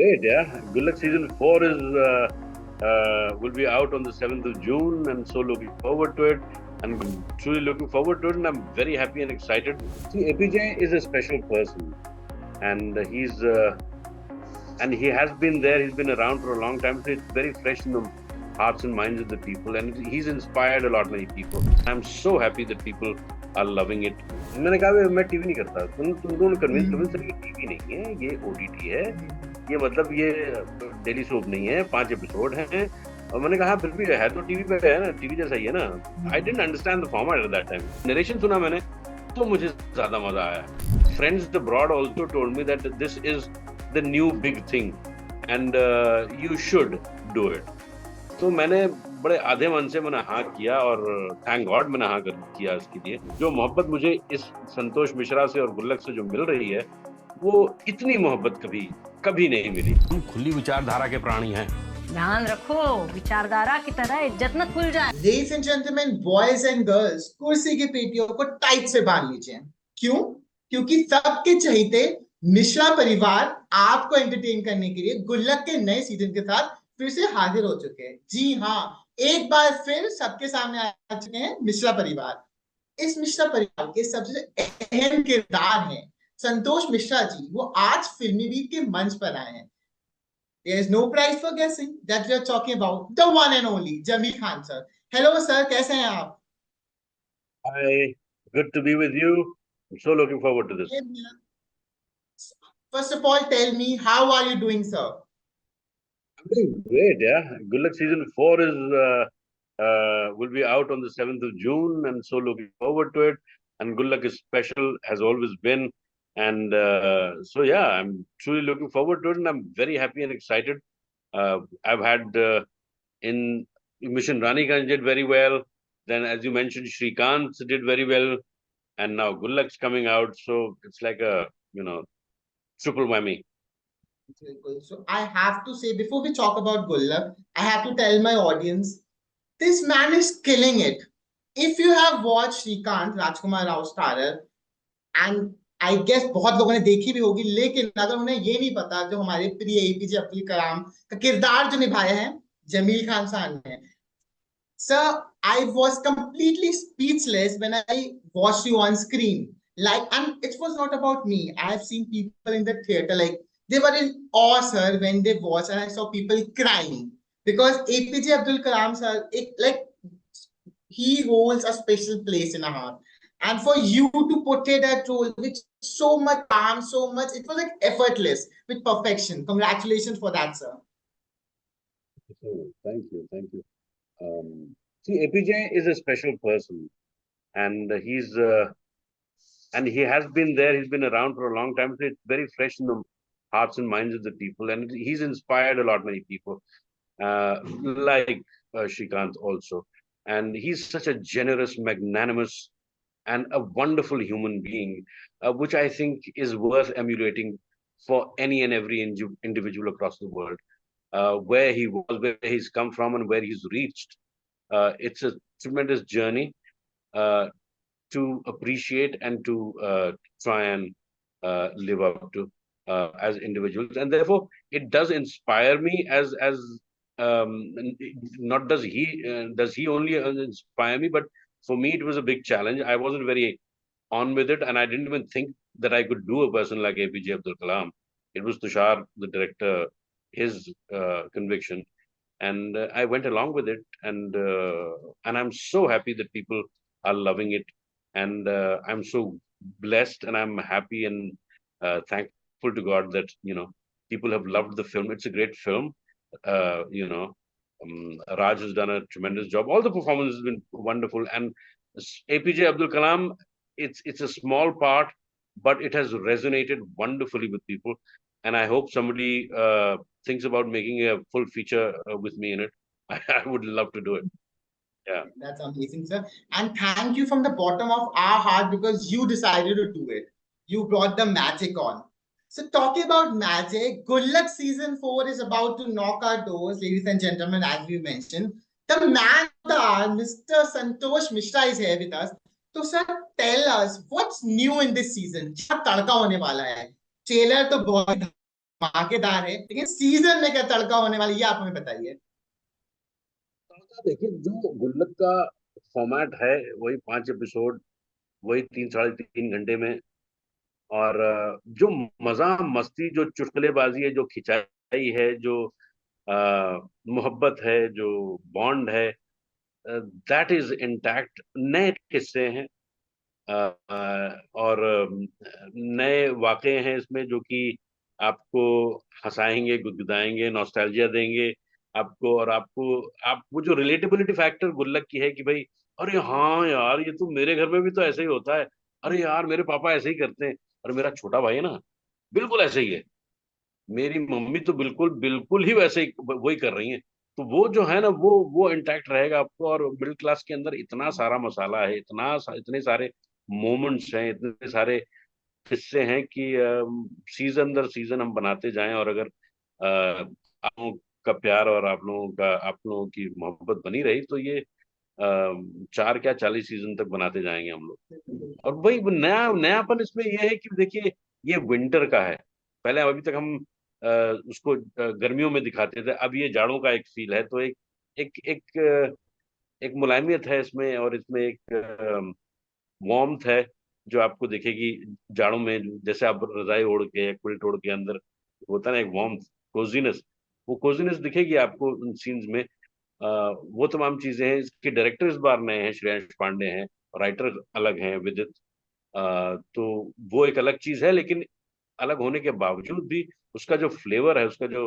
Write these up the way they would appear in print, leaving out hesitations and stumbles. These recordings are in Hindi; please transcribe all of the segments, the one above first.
great, yeah. Good Luck season 4 is will be out on the 7th of June, and so looking forward to it. And I'm truly looking forward to it, and I'm very happy and excited. See, APJ is a special person, and he has been there. He's been around for a long time, so it's very fresh in the hearts and minds of the people, and he's inspired a lot many people. I'm so happy that people are loving it. मैंने कहा मैं टीवी नहीं करता, तुम दोनों कन्विंस करिए, टीवी नहीं है ये, ओटीटी है ये, मतलब ये डेली सोप नहीं है, 5 एपिसोड हैं। और मैंने कहा फिर भी है तो टीवी पे है ना, टीवी जैसा ही है ना। I didn't understand the format at that time. Narration सुना मैंने तो मुझे ज्यादा मजा आया। Friends abroad also told me that this is the new big thing and you should do it. तो मैंने बड़े आधे मन से मैंने हाँ किया, और थैंक गॉड मैंने हाँ किया इसके लिए। जो मोहब्बत मुझे इस संतोष मिश्रा से और गुल्लक से जो मिल रही है, वो इतनी मोहब्बत कभी कभी नहीं मिली। हम खुली विचारधारा के प्राणी हैं। ध्यान रखो, विचारधारा की तरह इज्जत न खुल जाए। Ladies and gentlemen, boys and girls, कुर्सी की पेटियों को टाइट से बांध लीजिए। क्यों? क्योंकि सबके चहेते मिश्रा परिवार आपको एंटरटेन करने के लिए गुल्लक के नए सीजन के साथ फिर से हाजिर हो चुके हैं। जी हाँ, एक बार फिर सबके सामने आ चुके हैं मिश्रा परिवार। इस मिश्रा परिवार के सबसे अहम किरदार हैं संतोष मिश्रा जी। वो आज फिल्मी बीट के मंच पर आए हैं। There is no prize for guessing that we are talking about the one and only Jamil Khan sir. Hello sir, कैसे हैं आप? Hi, good to be with you. I'm so looking forward to this. First of all, tell me, how are you doing, sir? I'm doing great, yeah. Good Luck season 4 is will be out on the 7th of June, and so looking forward to it. And Good Luck is special, has always been, and so yeah, I'm truly looking forward to it, and I'm very happy and excited. I've had in Mission Raniganj did very well. Then, as you mentioned, Shrikant did very well, and now Good Luck's coming out, so it's like a triple whammy. So I have to say, before we talk about Gullak, I have to tell my audience, this man is killing it. If you have watched Shrikant, Rajkumar Rao starrer, and I guess बहुत लोगों ने देखी भी होगी, लेकिन अगर उन्हें ये नहीं पता जो हमारे प्रिय एपीजे अब्दुल कलाम का किरदार जो निभाया है जमील खान साहब ने। Sir, I was completely speechless when I watched you on screen. Like, and it was not about me. I have seen people in the theater, like, they were in awe, sir, when they watched, and I saw people crying. Because APJ Abdul Kalam, sir, he holds a special place in our heart. And for you to portray that role with so much calm, so much, it was like effortless, with perfection. Congratulations for that, sir. Thank you. See, APJ is a special person, and he has been there. He's been around for a long time, so it's very fresh in the hearts and minds of the people, and he's inspired a lot many people, like Shrikant also. And he's such a generous, magnanimous, and a wonderful human being, which I think is worth emulating for any and every individual across the world. Where he was, where he's come from, and where he's reached. It's a tremendous journey to appreciate and to try and live up to as individuals, and therefore it does inspire me as not does he only inspire me, but for me it was a big challenge. I wasn't very on with it, and I didn't even think that I could do a person like APJ Abdul Kalam. It was Tushar, the director, his conviction, and I went along with it, and I'm so happy that people are loving it, and I'm so blessed, and I'm happy and thankful to God that people have loved the film. It's a great film. Raj has done a tremendous job. All the performances have been wonderful, and APJ Abdul Kalam, it's a small part, but it has resonated wonderfully with people, and I hope somebody thinks about making a full feature with me in it. I would love to do it. Yeah. That's amazing, sir. And thank you from the bottom of our heart, because you decided to do it. You brought the magic on. So talking about magic, Good Luck season 4 is about to knock our doors, ladies and gentlemen, as we mentioned. The man, Mr. Santosh Mishra is here with us. So sir, tell us, what's new in this season? क्या तड़का होने वाला है? Trailer तो बहुत धमाकेदार है, लेकिन सीजन में क्या तड़का होने वाली ये आप हमें बताइए। देखिए, जो गुल्लक का फॉर्मेट है वही 5 एपिसोड, वही 3 साढ़े 3 घंटे में। और जो मजा मस्ती, जो चुटकुलेबाजी है, जो खिंचाई है, जो मोहब्बत है, जो बॉन्ड है, दैट इज इंटैक्ट। नए किस्से हैं, और नए वाक़े हैं इसमें, जो कि आपको हंसाएंगे, गुदगुदाएंगे, नॉस्टैल्जिया देंगे आपको। और आप वो जो रिलेटेबिलिटी फैक्टर गुल्लक की है कि भाई, अरे हाँ यार, ये तो मेरे घर में भी तो ऐसे ही होता है। अरे यार, मेरे पापा ऐसे ही करते हैं। और मेरा छोटा भाई है ना, बिल्कुल ऐसे ही है। मेरी मम्मी तो बिल्कुल बिल्कुल ही वैसे ही वही कर रही हैं। तो वो जो है ना, वो इंटैक्ट रहेगा आपको। और मिडिल क्लास के अंदर इतना सारा मसाला है, इतने सारे मोमेंट्स हैं, इतने सारे किस्से हैं कि सीजन दर सीजन हम बनाते जाएं। और अगर आप लोगों का प्यार और आप लोगों की मोहब्बत बनी रही, तो ये 4 क्या 40 सीजन तक बनाते जाएंगे हम लोग। और वही वो नयापन इसमें ये है कि देखिए, ये विंटर का है। पहले अभी तक हम उसको गर्मियों में दिखाते थे, अब ये जाड़ों का एक फील है। तो एक एक एक मुलायमियत है इसमें, और इसमें एक वार्मथ है जो आपको दिखेगी जाड़ों में। जैसे आप रजाई ओढ़ के, क्विल्ट ओढ़ के अंदर होता है ना एक वार्मथ, कोजीनेस, वो कोजीनेस दिखेगी आपको उन सीन्स में। वो तमाम चीजें हैं। इसके डायरेक्टर इस बार नए हैं, श्रेयांश पांडे हैं। राइटर अलग हैं, विदित। तो वो एक अलग चीज है, लेकिन अलग होने के बावजूद भी उसका जो फ्लेवर है, उसका जो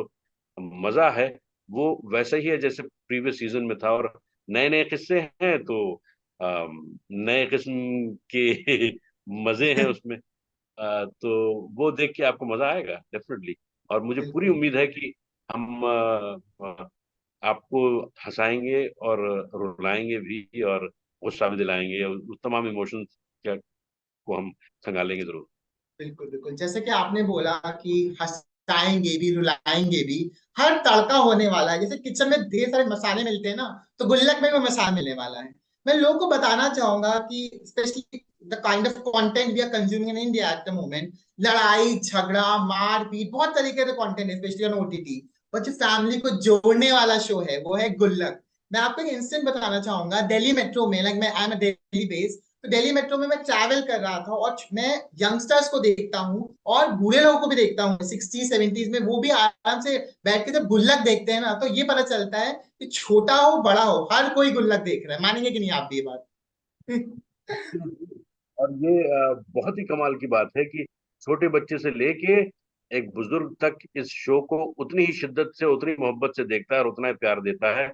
मजा है, वो वैसा ही है जैसे प्रीवियस सीजन में था। और नए नए किस्से हैं, तो नए किस्म के मजे हैं उसमें। तो वो देख के आपको मजा आएगा डेफिनेटली। और मुझे पूरी बिल्कुल उम्मीद है कि हम आपको हंसाएंगे और रुलाएंगे भी, और गुस्सा भी दिलाएंगे, और उस तमाम इमोशंस को हम खंगालेंगे जरूर। बिल्कुल बिल्कुल, जैसे कि आपने बोला कि हंसाएंगे भी रुलाएंगे भी, हर तड़का होने वाला है। जैसे किचन में ढेर सारे मसाले मिलते हैं ना, तो गुल्लक में भी मसाला मिलने वाला है। मैं लोगों को बताना चाहूंगा कि specially the kind of content we are consuming in India at the moment, लड़ाई झगड़ा मारपीट, बहुत तरीके का कंटेंट है स्पेशली ऑन ओटीटी। पर जो फैमिली को जोड़ने वाला शो है वो है गुल्लक। मैं आपको एक इंसिडेंट बताना चाहूंगा। दिल्ली मेट्रो में, लाइक मैं I am a Delhi based, तो दिल्ली मेट्रो में मैं ट्रैवल कर रहा था, और मैं यंगस्टर्स को देखता हूँ और बूढ़े लोगों को भी देखता हूँ 60s 70s में, वो भी आराम से बैठ के जब गुल्लक देखते हैं ना, तो ये पता चलता है कि छोटा हो बड़ा हो हर कोई गुल्लक देख रहा है। मानेंगे कि नहीं आप भी ये बात? और ये बहुत ही कमाल की बात है कि छोटे बच्चे से लेके एक बुजुर्ग तक इस शो को उतनी ही शिद्दत से, उतनी मोहब्बत से देखता है, और उतना ही प्यार देता है।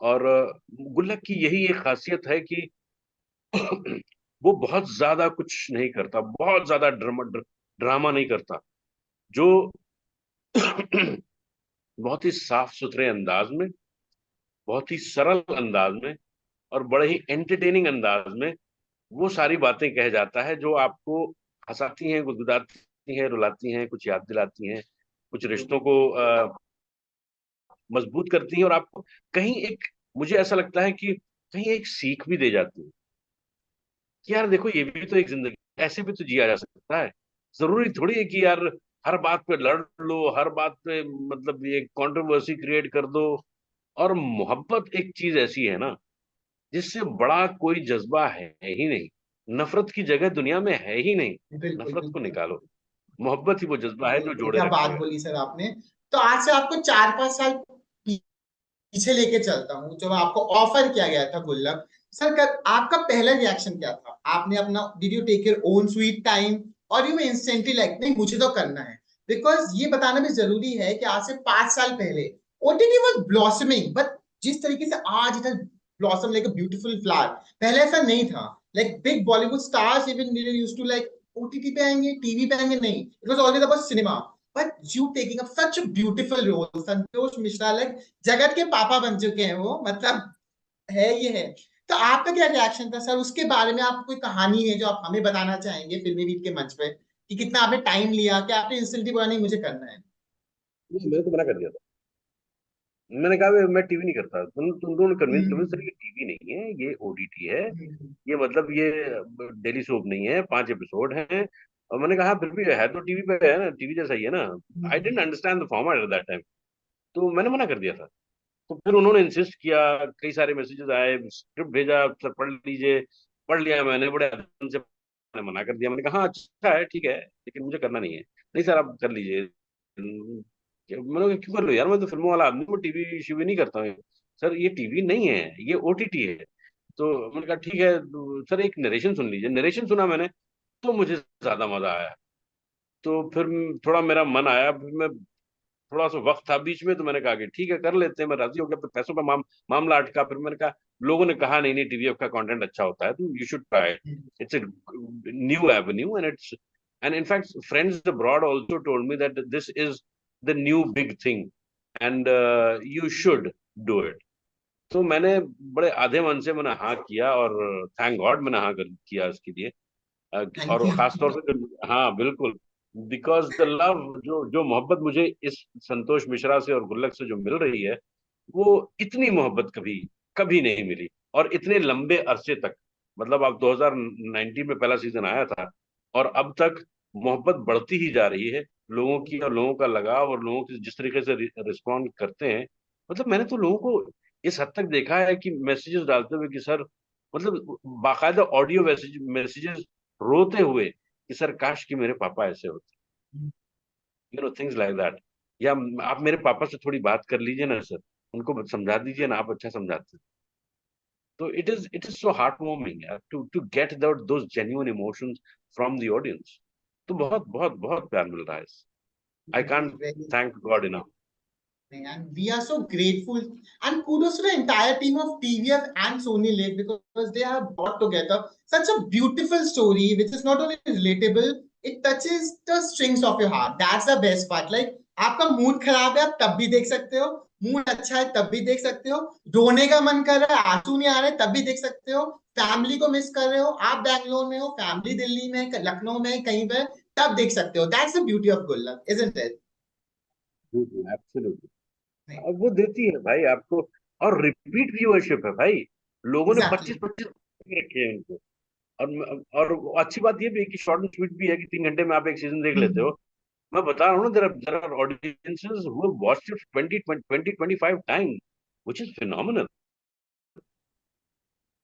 और गुल्लक की यही एक खासियत है कि वो बहुत ज्यादा कुछ नहीं करता, बहुत ज्यादा ड्रामा नहीं करता। जो बहुत ही साफ सुथरे अंदाज में, बहुत ही सरल अंदाज में, और बड़े ही एंटरटेनिंग अंदाज में वो सारी बातें कह जाता है, जो आपको हंसाती हैं, गुदगुदाती हैं, रुलाती हैं, कुछ याद दिलाती हैं, कुछ रिश्तों को मजबूत करती हैं। और आपको कहीं एक, मुझे ऐसा लगता है कि कहीं एक सीख भी दे जाती है कि यार देखो, ये भी तो एक जिंदगी, ऐसे भी तो जिया जा सकता है। जरूरी थोड़ी है कि यार हर बात पे लड़ लो, हर बात पे मतलब ये कंट्रोवर्सी क्रिएट कर दो। और मोहब्बत एक चीज ऐसी है ना, जिससे बड़ा कोई जज्बा है ही नहीं। नफरत की जगह दुनिया में है ही नहीं। बिल्कुल नफरत को बिल्कुल। निकालो, मोहब्बत ही वो जज्बा है जो बिल्कुल जोड़े क्या बात रखेगा। बोली सर आपने। तो आज से आपको 4 5 साल पीछे लेके चलता हूँ, जब आपको ऑफर किया गया था गुल्लक। सर आपका पहला रिएक्शन क्या था? आपने अपना, did you take your own sweet time, और यू इंस्टेंटली लाइक नहीं मुझे तो करना है? बिकॉज ये बताना भी जरूरी है कि आज से 5 साल पहले ओटीटी वाज ब्लॉसमिंग, बट जिस तरीके से आज it has blossom like a beautiful flower, पहले ऐसा नहीं था। Like big Bollywood stars even used to like OTT पे आएंगे, टीवी पे आएंगे, नहीं, it was always about cinema. But you taking up such a beautiful role, Santosh Mishra like Jagat के पापा बन चुके हैं वो, मतलब है ये है। तो आपका क्या रिएक्शन था सर उसके बारे में? आप कोई कहानी है जो आप हमें बताना चाहेंगे फिल्मी बीट के मंच पे, कि कितना आपने टाइम लिया, कि आपने इंस्टेंटली बोला नहीं मुझे करना है? नहीं, मैंने तो मना कर दिया था। मैंने कहा मैं टीवी नहीं करता। तुम दोनों कन्विंस कन्विंस हम्म, करिए, टीवी नहीं है ये, ओटीटी है। हम्म, ये मतलब ये डेली सोप नहीं है, 5 एपिसोड हैं। और मैंने कहा फिर भी है तो टीवी पे है ना, टीवी जैसा ही है ना। I didn't understand the format at that time, तो मैंने मना कर दिया था। तो फिर उन्होंने इंसिस्ट किया, कई सारे मैसेजेस आए, स्क्रिप्ट भेजा, सर पढ़ लीजिए। पढ़ लिया मैंने बड़े अदब से, मैंने मना कर दिया। मैंने कहा हाँ अच्छा है ठीक है, लेकिन मुझे करना नहीं है। नहीं सर आप कर लीजिए। मैंने कहा क्यों कर लो यार, मैं तो फिल्मों वाला आदमी हूँ, मैं टीवी शीवी नहीं करता हूँ। सर ये टीवी नहीं है, ये ओटीटी है। तो मैंने कहा ठीक है तो सर एक नरेशन सुन लीजिए। नरेशन सुना मैंने, तो मुझे ज्यादा मजा आया। तो फिर थोड़ा मेरा मन आया, फिर मैं थोड़ा सा वक्त था बीच में, तो मैंने कहा कि ठीक है कर लेते हैं। मैं राजी हो गया, फिर पैसों का मामला अटका। फिर मैंने कहा, लोगों ने कहा नहीं नहीं टीवीएफ का कंटेंट अच्छा होता है, तो you should try. It's a new Avenue and it's and in fact friends abroad also told me that this is the new big thing and you should do it. तो मैंने बड़े आधे मन से मैंने हाँ किया, और थैंक गॉड मैंने हाँ किया इसके लिए। थैंक और यू। खास तौर पे हाँ बिल्कुल, बिकॉज द लव, जो मोहब्बत मुझे इस संतोष मिश्रा से और गुल्लक से जो मिल रही है, वो इतनी मोहब्बत कभी कभी नहीं मिली, और इतने लंबे अरसे तक। मतलब अब 2019 में पहला सीजन आया था, और अब तक मोहब्बत बढ़ती ही जा रही है लोगों की, और लोगों का लगाव, और लोगों की जिस तरीके से रिस्पॉन्ड करते हैं। मतलब मैंने तो लोगों को इस हद तक देखा है कि मैसेजेस डालते हुए कि सर, मतलब बाकायदा ऑडियो मैसेजेस रोते हुए कि सर काश कि मेरे पापा ऐसे होते, थिंग्स लाइक दैट। या आप मेरे पापा से थोड़ी बात कर लीजिए ना सर, उनको समझा दीजिए ना, आप अच्छा समझाते हैं। तो it is so heart warming to get those genuine emotions from the audience. तो बहुत बहुत बहुत प्यार मिल रहा है। I can't Very thank God enough. and we are so grateful and kudos to the entire team of TVF and Sony Live because they have brought together such a beautiful story which is not only relatable, it touches the strings of your heart. That's the best part. Like आपका मूड खराब है आप तब भी देख सकते हो, मूड अच्छा है तब भी देख सकते हो, रोने का मन कर रहा है आंसू नहीं आ रहे तब भी देख सकते हो, फैमिली को मिस कर रहे हो, आप बैंगलोर में हो, फैमिली दिल्ली में, लखनऊ में, कहीं पर, तब देख सकते हो. That's the beauty of Gullab, isn't it? Absolutely. अब वो देती है भाई आपको, और रिपीट व्यूअरशिप है भाई। लोगों ने पच्चीस Exactly. पच्चीस रखे हैं उनको। और अच्छी बात ये भी है कि शॉर्ट एंड स्वीट भी है कि 3 घंटे में आप एक सीजन देख लेते हो। मैं बता रहा हूँ ना, there are audiences who have watched it 20 25 times, which is phenomenal.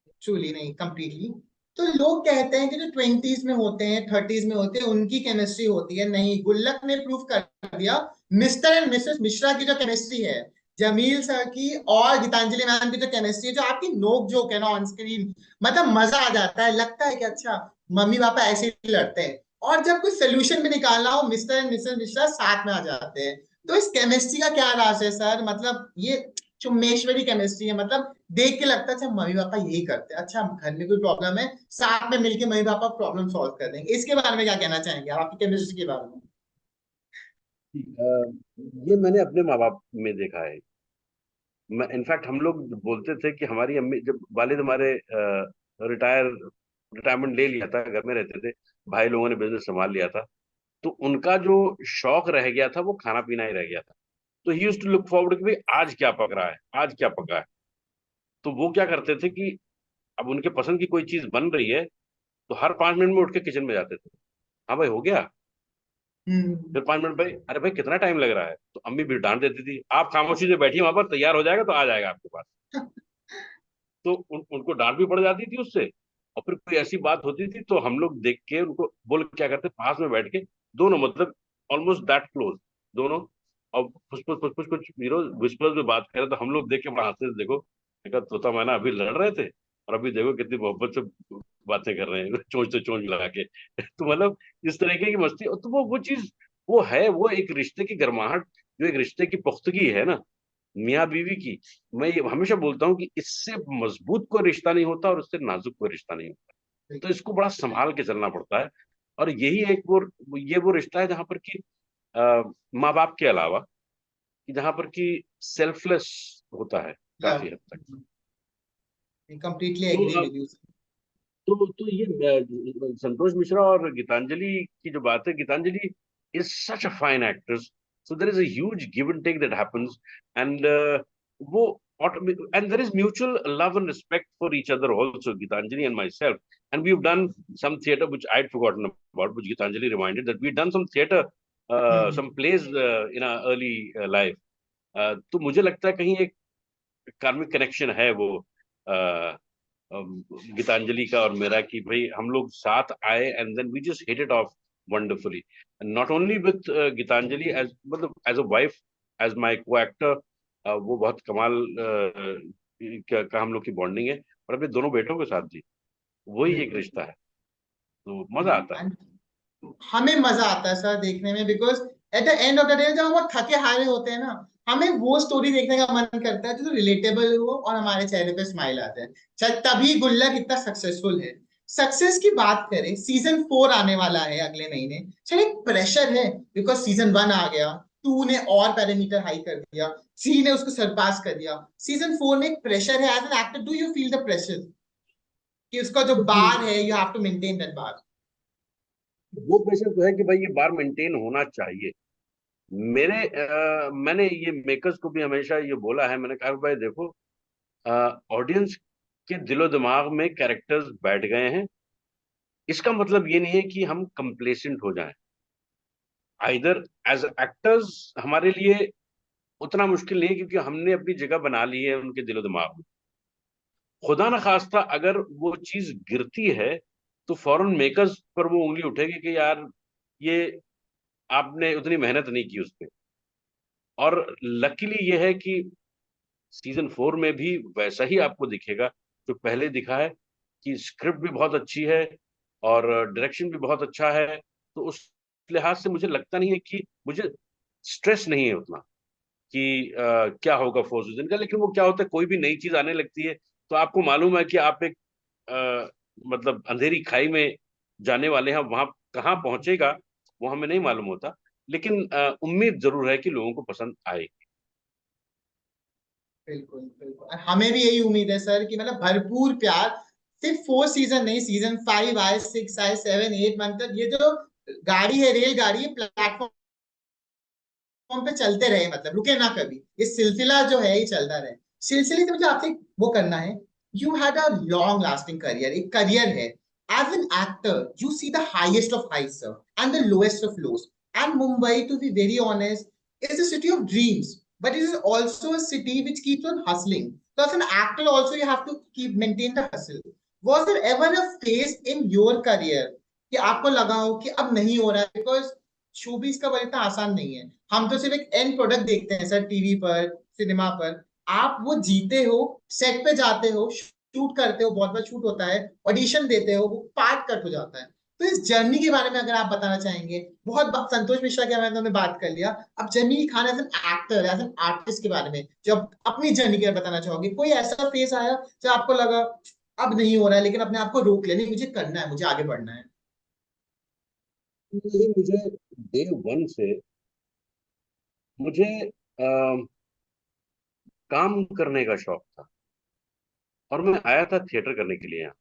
Actually नहीं कंप्लीटली. तो लोग कहते हैं कि जो 20s में होते हैं 30s में होते हैं उनकी केमिस्ट्री होती है, नहीं, गुल्लक ने प्रूव कर दिया. मिस्टर एंड मिसेस मिश्रा की जो केमिस्ट्री है, जमील सर की और गीतांजलि मैम की जो केमिस्ट्री है, जो आपकी नोक जोक है ना ऑन स्क्रीन, मतलब मजा आ जाता है, लगता है कि अच्छा मम्मी पापा ऐसे ही लड़ते हैं. और जब कोई सोल्यूशन भी निकालना हो मिस्टर एंड मिसेस मिश्रा साथ में आ जाते हैं. तो इस केमिस्ट्री का क्या राज है सर, मतलब ये चुम्बेश्वरी केमिस्ट्री है, मतलब देख के लगता है अच्छा मम्मी पापा यही करते हैं, अच्छा घर में कोई प्रॉब्लम है साथ में मिलके मम्मी पापा प्रॉब्लम सॉल्व कर देंगे. इसके बारे में क्या कहना चाहेंगे आप आपकी केमिस्ट्री के बारे में? ये मैंने अपने माँ बाप में देखा है। मैं इनफैक्ट हम लोग बोलते थे कि हमारी अम्मी, जब वालिद हमारे रिटायरमेंट ले लिया था, घर में रहते थे, भाई लोगों ने बिजनेस संभाल लिया था, तो उनका जो शौक रह गया था वो खाना पीना ही रह गया था। तो he used to look forward कि भाई आज क्या पक रहा है, आज क्या पका है। तो वो क्या करते थे कि अब उनके पसंद की कोई चीज बन रही है, तो हर 5 मिनट में उठ के किचन में जाते थे। हाँ भाई हो गया। हम्म. फिर 5 मिनट भाई, अरे भाई कितना टाइम लग रहा है, तो अम्मी भी डांट देती थी, आप खामोशी से बैठिए, वहां पर तैयार हो जाएगा तो आ जाएगा आपके पास। तो उनको डांट भी पड़ जाती थी उससे। और फिर कोई ऐसी बात होती थी तो हम लोग देख के उनको बोल क्या करते, पास में बैठ के दोनों, मतलब ऑलमोस्ट दैट क्लोज दोनों, और फुसफुस फुसफुस कुछ विस्पर्स में बात करे, तो हम लोग देख के बड़ा हंसते थे। देखो देखा, तोता मैना अभी लड़ रहे थे, और अभी देखो कितनी मोहब्बत से बातें कर रहे हैं चोंच से चोंच लगा के। तो मतलब इस तरीके की मस्ती, तो वो चीज, वो है, वो एक रिश्ते की गर्माहट, जो एक रिश्ते की पुख्तगी है ना, मियाँ बीवी की। मैं ये हमेशा बोलता हूँ कि इससे मजबूत कोई रिश्ता नहीं होता, और इससे नाजुक कोई रिश्ता नहीं होता। तो इसको बड़ा संभाल के चलना पड़ता है। और यही एक वो रिश्ता है जहां पर कि माँ बाप के अलावा, कि जहां पर कि सेल्फलेस होता है काफी लव. हद तक। कंप्लीटली तो एग्री विद यू. तो ये संतोष मिश्रा और गीतांजलि की जो बात है, Geetanjali is such a fine actress, so there is a huge give and take that happens. And वो and there is mutual love and respect for each other also, Gitanjali and myself. And we've done some theater, which I'd forgotten about, which Gitanjali reminded, that we've done some theater, some plays in our early life. तो मुझे लगता है कहीं एक कार्मिक कनेक्शन है वो गीतांजलि का और मेरा, कि भाई हम लोग साथ आए and then we just hit it off wonderfully, not only with Geetanjali as, मतलब as a wife, as my co-actor, वो बहुत कमाल का हम लोग की बॉन्डिंग है, और अपने दोनों बेटों के साथ भी वही एक रिश्ता है, तो मजा आता है। हमें मजा आता है सर देखने में, because at the end of the day जब हम थके हारे होते हैं ना, हमें वो स्टोरी देखने का मन करता है जो रिलेटेबल हो और हमारे चेहरे पे स्माइल आता है। शायद तभी गुल्लक इतना सक्सेसफुल है। सक्सेस की बात करें, सीजन 4 आने वाला है अगले महीने। चल एक प्रेशर है बिकॉज सीजन 1 आ गया, 2 ने और पैरामीटर हाई कर दिया, 3 ने उसको सरपास कर दिया, सीजन 4 में एक प्रेशर है। As an actor do you feel the pressure कि उसका जो बार है, you have to maintain that bar? वो प्रेशर तो है कि भाई ये बार मेंटेन होना चाहिए। मैंने ये मेकर्स को भी हमेशा ये बोला है, मैंने कहा भाई देखो, ऑडियंस के दिलो दिमाग में कैरेक्टर्स बैठ गए हैं, इसका मतलब ये नहीं है कि हम कंप्लेसेंट हो जाएं। आइदर एज एक्टर्स हमारे लिए उतना मुश्किल नहीं है, क्योंकि हमने अपनी जगह बना ली है उनके दिलो दिमाग में। खुदा न खास्ता अगर वो चीज गिरती है तो फौरन मेकर्स पर वो उंगली उठेगी कि यार ये आपने उतनी मेहनत नहीं की उस पे। और लकीली ये है कि सीजन 4 में भी वैसा ही आपको दिखेगा जो पहले दिखा है, कि स्क्रिप्ट भी बहुत अच्छी है और डायरेक्शन भी बहुत अच्छा है। तो उस लिहाज से मुझे लगता नहीं है कि मुझे स्ट्रेस नहीं है उतना कि क्या होगा फोर्थ सीजन का। लेकिन वो क्या होता है, कोई भी नई चीज आने लगती है तो आपको मालूम है कि आप एक मतलब अंधेरी खाई में जाने वाले हैं, वहां कहाँ पहुंचेगा वो हमें नहीं मालूम होता। लेकिन उम्मीद जरूर है कि लोगों को पसंद आए। बिल्कुल बिल्कुल, और हमें भी यही उम्मीद है सर कि मतलब भरपूर प्यार। सिर्फ 4 सीजन नहीं, सीजन 5 आए, 6 आए, 7 8 मंथ तक ये जो गाड़ी है, रेलगाड़ी है, प्लेटफॉर्म पे चलते रहे, मतलब रुके ना कभी। ये सिलसिला जो है ये चलता रहे। सिलसिले से मुझे आपसे वो करना है, you had a long lasting career, एक करियर है। As an actor you see the highest of heights sir and the lowest of lows. And Mumbai, to be very honest, is a city of dreams, but it is also a city which keeps on hustling. So as an actor also you have to keep maintain the hustle. Was there ever a phase in your career कि आपको लगा हो कि अब नहीं हो रहा है? बिकॉज शोबिज का इतना आसान नहीं है। हम तो सिर्फ एक एंड प्रोडक्ट देखते हैं सर, टीवी पर, सिनेमा पर। आप वो जीते हो, सेट पे जाते हो, शूट करते हो, बहुत बार शूट होता है, ऑडिशन देते हो, वो पार्ट कट हो जाता है। तो इस जर्नी के बारे में अगर आप बताना चाहेंगे। संतोष मिश्रा के बारे में हमने बात कर लिया, अब journey Khan as an actor, as an artist के बारे में जब अपनी जर्नी के बारे में बताना चाहोगे, कोई ऐसा फेस आया जब आपको लगा अब नहीं हो रहा है, लेकिन अपने आप को रोक लेने, मुझे करना है, मुझे आगे बढ़ना है? नहीं, मुझे डे वन से मुझे काम करने का शौक था, और मैं आया था थिएटर करने के लिए। यहाँ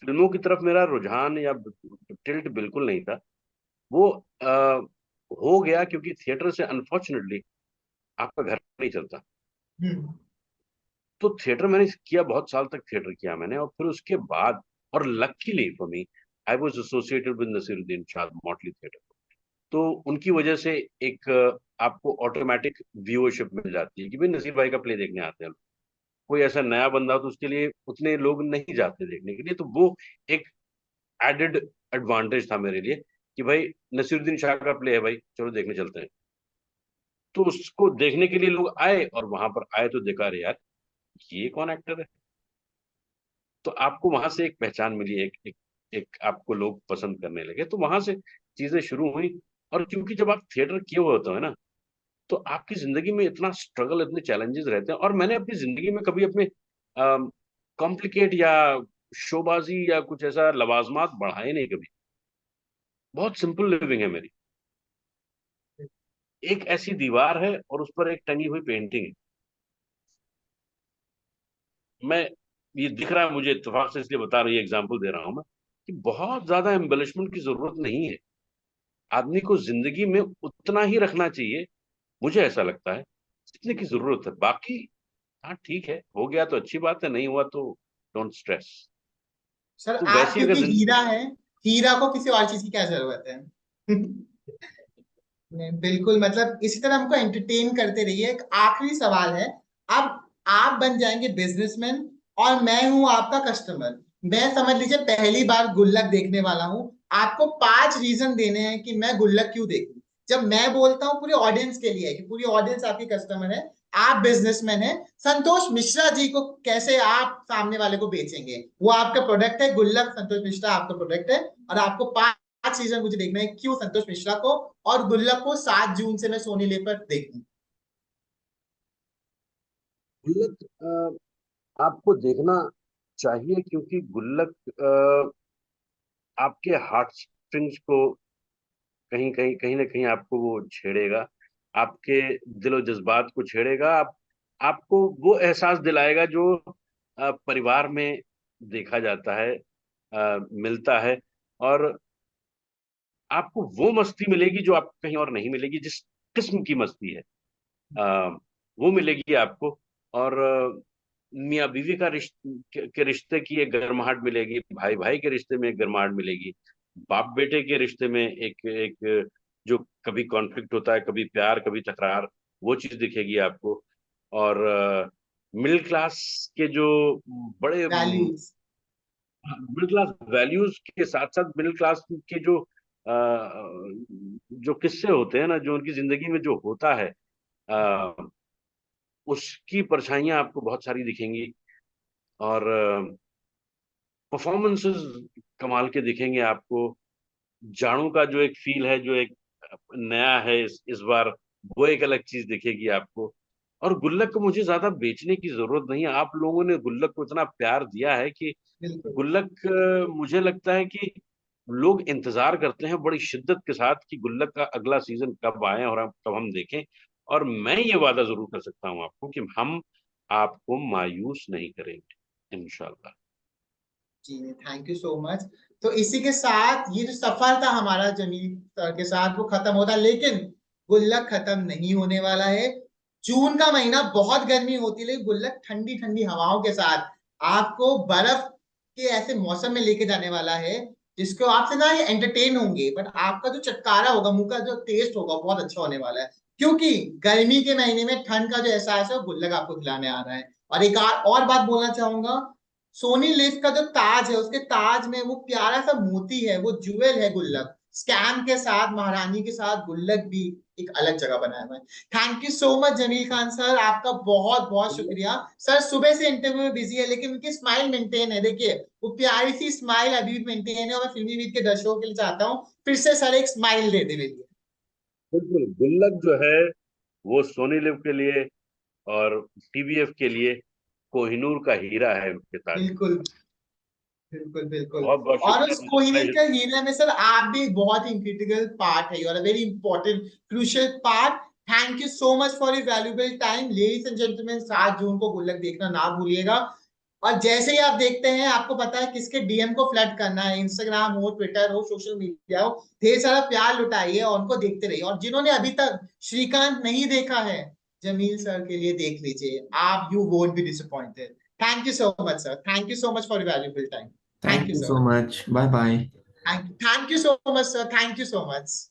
फिल्मों की तरफ मेरा रुझान या टिल्ट बिल्कुल नहीं था। वो हो गया क्योंकि थिएटर से अनफॉर्चुनेटली आपका घर नहीं चलता। हम्म। तो थिएटर मैंने किया, बहुत साल तक थिएटर किया मैंने, और फिर उसके बाद, और luckily for me, I was associated with Naseeruddin Shah Motley theatre. तो उनकी वजह से एक आपको ऑटोमेटिक व्यूअरशिप मिल जाती है कि भाई नसीर भाई का प्ले देखने आते हैं लोग। कोई ऐसा नया बंदा हो तो उसके लिए उतने लोग नहीं जाते देखने के लिए, तो वो एक एडेड एडवांटेज था मेरे लिए कि भाई नसीरुद्दीन शाह का प्ले है भाई, चलो देखने चलते हैं। तो उसको देखने के लिए लोग आए, और वहां पर आए तो देखा, अरे यार ये कौन एक्टर है। तो आपको वहां से एक पहचान मिली, एक आपको लोग पसंद करने लगे, तो वहां से चीजें शुरू हुई। और क्योंकि जब आप थिएटर किए हुए होते हो ना, तो आपकी जिंदगी में इतना स्ट्रगल, इतने चैलेंजेस रहते हैं। और मैंने अपनी जिंदगी में कभी अपने कॉम्प्लिकेट या शोबाजी या कुछ ऐसा लवाजमात बढ़ाए नहीं कभी। बहुत सिंपल लिविंग है मेरी। एक ऐसी दीवार है और उस पर एक टंगी हुई पेंटिंग है। मैं, ये दिख रहा है मुझे इत्तेफाक से, इसलिए बता रही एग्जांपल दे रहा हूं मैं, कि बहुत ज्यादा एम्बेलिशमेंट की जरूरत नहीं है। आदमी को जिंदगी में उतना ही रखना चाहिए, मुझे ऐसा लगता है, जितने की जरूरत है। बाकी हाँ ठीक है, हो गया तो अच्छी बात है, नहीं हुआ तो डोंट स्ट्रेस। सर तो आप वैसी अगर क्योंकि हीरा जिंदगी, है, हीरा को किसी और चीज की क्या जरूरत है? नहीं, बिल्कुल, मतलब इसी तरह हमको एंटरटेन करते रहिए। एक आखिरी सवाल है। अब आप बन जाएंगे बिजनेसमैन और मैं हूं आपका कस्टमर। मैं समझ लीजिए पहली बार गुल्लक देखने वाला हूं। आपको 5 रीजन देने हैं कि मैं गुल्लक क्यों देखूं। जब मैं बोलता हूं पूरी ऑडियंस के लिए है कि पूरी ऑडियंस आपकी कस्टमर है, आप बिजनेसमैन है, संतोष मिश्रा जी को कैसे आप सामने वाले को बेचेंगे? वो आपका प्रोडक्ट है गुल्लक, संतोष मिश्रा आपका प्रोडक्ट है, और आपको 5 रीजन मुझे देखना है क्यों संतोष मिश्रा को और गुल्लक को 7 जून से मैं सोनी लिव पर देखूं। गुल्लक आपको देखना चाहिए, क्योंकि गुल्लक आपके हार्ट स्ट्रिंग्स को कहीं ना कहीं आपको वो छेड़ेगा, आपके दिलो जज्बात को छेड़ेगा। आपको वो एहसास दिलाएगा जो परिवार में देखा जाता है, मिलता है। और आपको वो मस्ती मिलेगी जो आपको कहीं और नहीं मिलेगी, जिस किस्म की मस्ती है आ, वो मिलेगी आपको। और मियाँ बीवी का रिश्ते के रिश्ते की एक गर्माहट मिलेगी, भाई भाई के रिश्ते में एक गर्माहट मिलेगी, बाप बेटे के रिश्ते में एक एक जो कभी कॉन्फ्लिक्ट होता है, कभी प्यार, कभी तकरार, वो चीज दिखेगी आपको। और मिडिल क्लास के जो बड़े वैल्यूज। मिडिल क्लास वैल्यूज के साथ साथ मिडिल क्लास के जो किस्से होते हैं ना, जो उनकी जिंदगी में जो होता है, अ, उसकी परछाइयां आपको बहुत सारी दिखेंगी। और परफॉर्मेंसेस कमाल के दिखेंगे आपको। जाड़ों का जो एक फील है, जो एक नया है इस बार, वो एक अलग चीज दिखेगी आपको। और गुल्लक को मुझे ज्यादा बेचने की जरूरत नहीं है, आप लोगों ने गुल्लक को इतना प्यार दिया है कि बिल्कुल गुल्लक मुझे लगता है कि लोग इंतजार करते हैं बड़ी शिद्दत के साथ कि गुल्लक का अगला सीजन कब आए और कब हम देखें। और मैं ये वादा जरूर कर सकता हूँ आपको कि हम आपको मायूस नहीं करेंगे, इंशाल्लाह। जी, थैंक यू सो मच। तो इसी के साथ ये जो सफर था हमारा जमील सर के साथ वो खत्म होता, लेकिन गुल्लक खत्म नहीं होने वाला है। जून का महीना बहुत गर्मी होती है, लेकिन गुल्लक ठंडी ठंडी हवाओं के साथ आपको बर्फ के ऐसे मौसम में लेके जाने वाला है जिसको आपसे ना ये एंटरटेन होंगे, बट आपका जो चटकारा होगा, मुंह का जो टेस्ट होगा बहुत अच्छा होने वाला है। क्योंकि गर्मी के महीने में ठंड का जो एहसास है वो गुल्लक आपको खिलाने आ रहा है। और एक और बात बोलना चाहूंगा, सोनी लिव का जो ताज है उसके ताज में वो प्यारा सा मोती है, वो ज्वेल है गुल्लक। स्कैम के साथ, महारानी के साथ गुल्लक भी एक अलग जगह बनाया हुआ है। Thank you so much Jameel Khan sir, आपका बहुत बहुत शुक्रिया। सर सुबह से इंटरव्यू में बिजी है लेकिन उनकी स्माइल मेंटेन है, देखिए वो प्यारी सी स्माइल अभी भी मेंटेन है, और मैं फिल्मी वीक के दर्शकों के लिए चाहता हूँ फिर से सर एक स्माइल दे दे मेरे लिए। बिल्कुल, गुल्लक जो है वो सोनी लिव के लिए और टीवीएफ के लिए कोहिनूर का हीरा है उनके ताज में। बिल्कुल बिल्कुल बिल्कुल। बहुत बहुत और उस शुक्रिया, मुझे कोहिनूर प्लेजर। के हीरे में सर आप भी एक बहुत ही क्रिटिकल पार्ट है, you are a very important crucial part. Thank you so much for your valuable time. Ladies and gentleman, 7 जून को गुल्लक देखना ना भूलिएगा। और जैसे ही आप देखते हैं आपको पता है किसके डीएम को फ्लड करना है, इंस्टाग्राम हो, ट्विटर हो, सोशल मीडिया हो, ढेर सारा प्यार लुटाइए और उनको देखते रहिए। और जिन्होंने अभी तक श्रीकांत नहीं देखा है, जमील सर के लिए देख लीजिए, आप you won't be disappointed. Thank you so much sir, thank you so much for your valuable time. Thank Thank you, you sir. so much. Bye bye. Thank you so much, sir. Thank you so much.